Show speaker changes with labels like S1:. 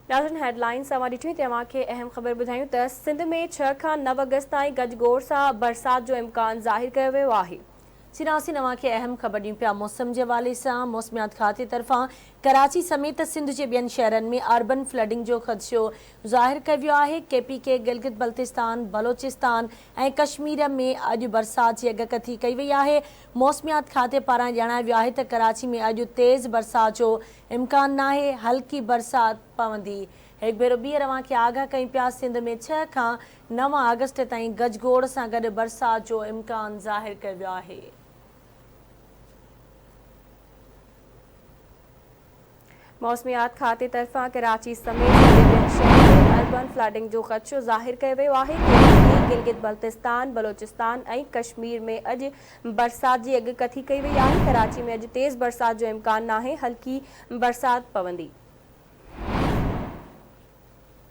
S1: नाज़रीन हेडलाइंस ॾिठी तव्हांखे अहम ख़बर ॿुधायूं त सिंध में 6 खां 9 अगस्त ताईं गजगोड़ सां बरसात जो इम्कान ज़ाहिर कयो वियो आहे।
S2: सिनासी नवां खे अहम ख़बर ॾियूं पिया मौसम जे हवाले सां मौसमियात खाते तरफ़ां कराची समेत सिंध जे ॿियनि शहरनि में अर्बन फ्लडिंग जो ख़दशो ज़ाहिर कयो वियो आहे। KPK गिलगित बल्तिस्तान बलोचिस्तान ऐं कश्मीर में अॼु बरसात जी अॻकथी कई वई आहे। मौसमियात खाते पारां ॼाणायो वियो आहे त कराची में अॼु तेज़ बरसात जो इम्कान नाहे, हल्की बरसात पवंदी। एक भेरो ॿीहर अव्हांखे आगाह कयूं पिया सिंध में 6 खां 9 अगस्त ताईं गजगोड़ सां गॾु बरसात जो इम्कान ज़ाहिर कयो वियो आहे।
S1: मौसमियात खाते तरफ़ां कराची समेत ॿियनि शहरनि में अर्बन फ्लडिंग जो ख़दशो ज़ाहिर कयो वियो आहे। गिलगित बल्तिस्तान बलोचिस्तान ऐं कश्मीर में अॼु बरसात जी अॻकथी कई वई आहे। कराची में अॼु तेज़ बरसात जो इम्कान नाहे, हल्की बरसात पवंदी।